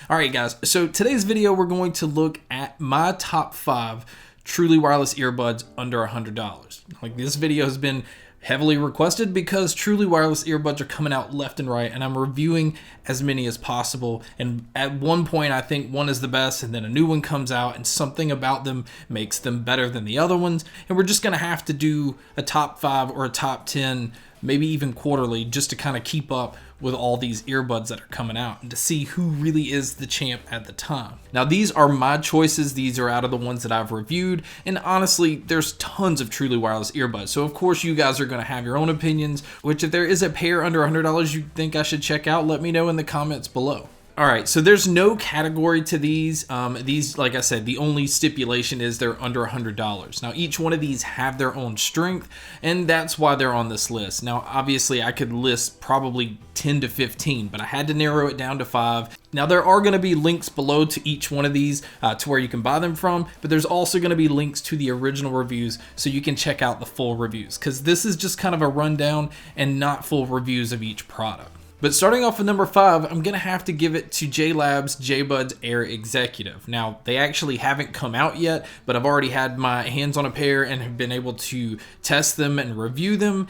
Alright guys, so today's video we're going to look at my top 5 truly wireless earbuds under $100. Like, this video has been heavily requested because truly wireless earbuds are coming out left and right, and I'm reviewing as many as possible. And at one point I think one is the best, and then a new one comes out and something about them makes them better than the other ones, and we're just gonna have to do a top 5 or a top 10, maybe even quarterly, just to kind of keep up with all these earbuds that are coming out and to see who really is the champ at the time. Now, these are my choices. These are out of the ones that I've reviewed, and honestly, there's tons of truly wireless earbuds. So of course you guys are going to have your own opinions, which if there is a pair under $100 you think I should check out, let me know in the comments below. Alright, so there's no category to these. These, like I said, the only stipulation is they're under $100. Now, each one of these have their own strength, and that's why they're on this list. Now, obviously, I could list probably 10 to 15, but I had to narrow it down to 5. Now, there are going to be links below to each one of these to where you can buy them from, but there's also going to be links to the original reviews so you can check out the full reviews, because this is just kind of a rundown and not full reviews of each product. But starting off with number 5, I'm going to have to give it to JLab's JBuds Air Executive. Now, they actually haven't come out yet, but I've already had my hands on a pair and have been able to test them and review them,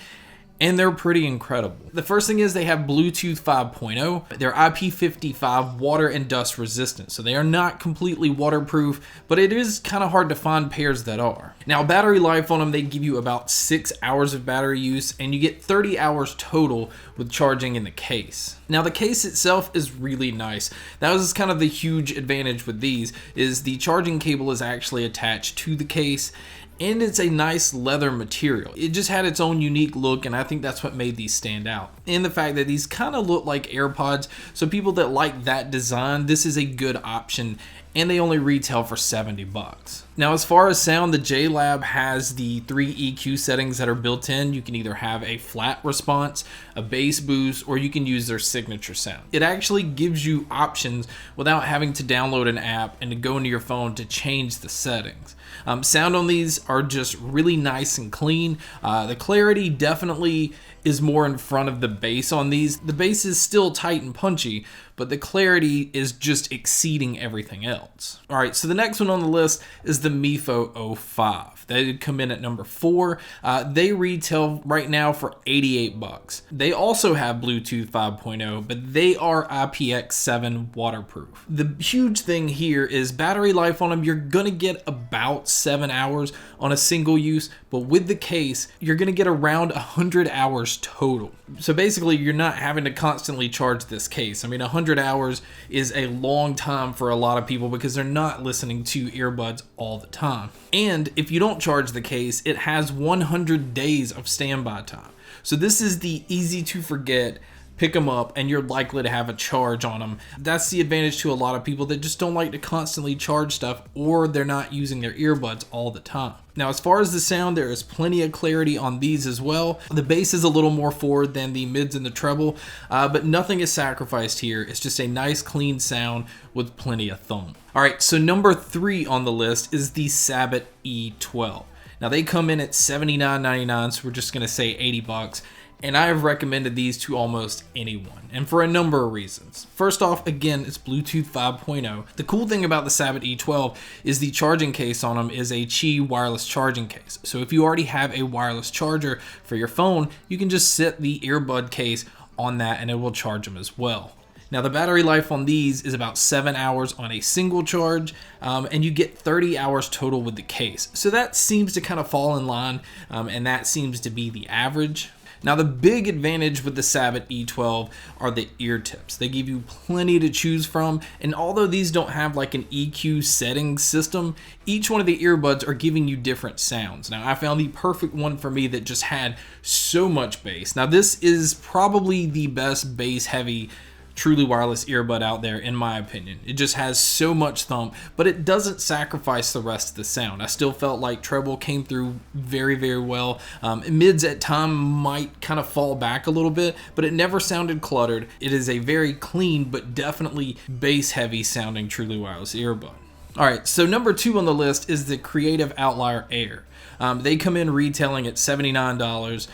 and they're pretty incredible. The first thing is they have Bluetooth 5.0. They're IP55 water and dust resistant, so they are not completely waterproof, but it is kind of hard to find pairs that are. Now, battery life on them, they give you about 6 hours of battery use, and you get 30 hours total with charging in the case. Now, the case itself is really nice. That was kind of the huge advantage with these, is the charging cable is actually attached to the case, and it's a nice leather material. It just had its own unique look, and I think that's what made these stand out. And the fact that these kind of look like AirPods, so people that like that design, this is a good option, and they only retail for $70. Now, as far as sound, the JLab has the 3 EQ settings that are built in. You can either have a flat response, a bass boost, or you can use their signature sound. It actually gives you options without having to download an app and to go into your phone to change the settings. Sound on these are just really nice and clean. The clarity definitely is more in front of the bass on these. The bass is still tight and punchy, but the clarity is just exceeding everything else. Alright, so the next one on the list is the Methow 05. They come in at number 4. They retail right now for $88. They also have Bluetooth 5.0, but they are IPX7 waterproof. The huge thing here is battery life on them. You're gonna get about 7 hours on a single use, but with the case, you're gonna get around 100 hours total. So basically, you're not having to constantly charge this case. I mean, 100 hours is a long time for a lot of people because they're not listening to earbuds all the time. And if you don't charge the case, it has 100 days of standby time. So this is the easy to forget, pick them up, and you're likely to have a charge on them. That's the advantage to a lot of people that just don't like to constantly charge stuff, or they're not using their earbuds all the time. Now, as far as the sound, there is plenty of clarity on these as well. The bass is a little more forward than the mids and the treble, but nothing is sacrificed here. It's just a nice clean sound with plenty of thump. Alright, so number 3 on the list is the Sabbat E12. Now, they come in at $79.99, so we're just going to say $80. And I have recommended these to almost anyone, and for a number of reasons. First off, again, it's Bluetooth 5.0. The cool thing about the Sabbat E12 is the charging case on them is a Qi wireless charging case. So if you already have a wireless charger for your phone, you can just set the earbud case on that and it will charge them as well. Now, the battery life on these is about 7 hours on a single charge, and you get 30 hours total with the case. So that seems to kind of fall in line, and that seems to be the average. Now, the big advantage with the Sabbat E12 are the ear tips. They give you plenty to choose from, and although these don't have like an EQ setting system, each one of the earbuds are giving you different sounds. Now, I found the perfect one for me that just had so much bass. Now, this is probably the best bass heavy truly wireless earbud out there, in my opinion. It just has so much thump, but it doesn't sacrifice the rest of the sound. I still felt like treble came through very, very well. Mids at time might kind of fall back a little bit, but it never sounded cluttered. It is a very clean, but definitely bass heavy sounding truly wireless earbud. Alright, so number 2 on the list is the Creative Outlier Air. They come in retailing at $79.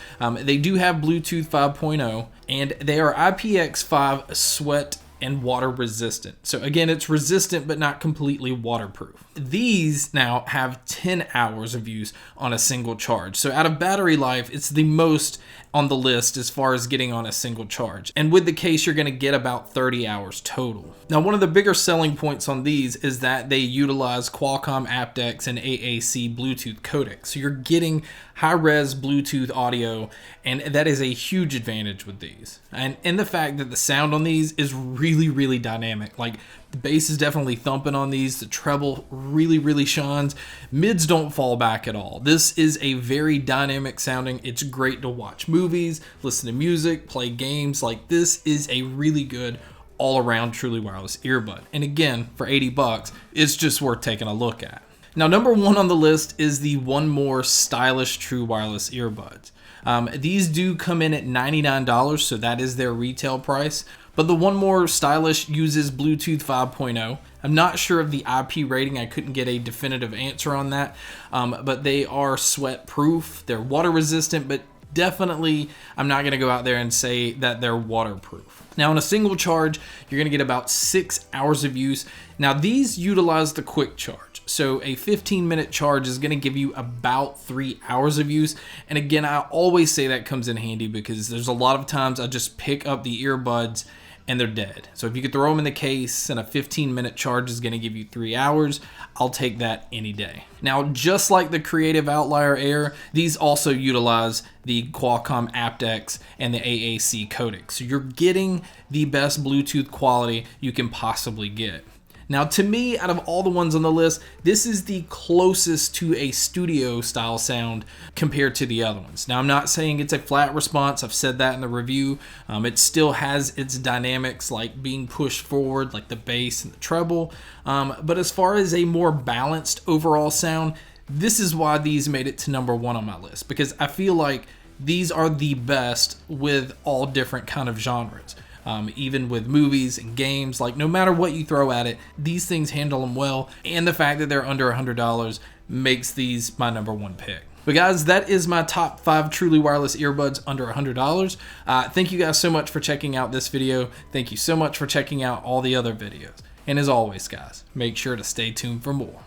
They do have Bluetooth 5.0, and they are IPX5 sweat and water resistant. So again, it's resistant but not completely waterproof. These now have 10 hours of use on a single charge. So out of battery life, it's the most on the list as far as getting on a single charge. And with the case, you're gonna get about 30 hours total. Now, one of the bigger selling points on these is that they utilize Qualcomm aptX and AAC Bluetooth codecs. So you're getting high-res Bluetooth audio, and that is a huge advantage with these. And the fact that the sound on these is really, really dynamic. Like, the bass is definitely thumping on these. The treble really shines. Mids don't fall back at all. This is a very dynamic sounding. It's great to watch movies, listen to music, play games. Like, this is a really good all-around truly wireless earbud. And again, for 80 bucks, it's just worth taking a look at. Now, number one on the list is the One More stylish true wireless earbuds. These do come in at $99, so that is their retail price. But the One More stylish uses Bluetooth 5.0. I'm not sure of the IP rating. I couldn't get a definitive answer on that. But they are sweat proof. They're water resistant, but definitely I'm not going to go out there and say that they're waterproof. Now, on a single charge, you're going to get about 6 hours of use. Now, these utilize the quick charge. So a 15-minute charge is going to give you about 3 hours of use. And again, I always say that comes in handy because there's a lot of times I just pick up the earbuds and they're dead. So if you could throw them in the case and a 15-minute charge is going to give you 3 hours, I'll take that any day. Now, just like the Creative Outlier Air, these also utilize the Qualcomm aptX and the AAC codec. So you're getting the best Bluetooth quality you can possibly get. Now, to me, out of all the ones on the list, this is the closest to a studio style sound compared to the other ones. Now, I'm not saying it's a flat response. I've said that in the review. It still has its dynamics, like being pushed forward, like the bass and the treble. But as far as a more balanced overall sound, this is why these made it to number one on my list, because I feel like these are the best with all different kind of genres. Even with movies and games, like no matter what you throw at it, these things handle them well. And the fact that they're under $100 makes these my number one pick. But guys, that is my top 5 truly wireless earbuds under $100. Thank you guys so much for checking out this video. Thank you so much for checking out all the other videos. And as always, guys, make sure to stay tuned for more.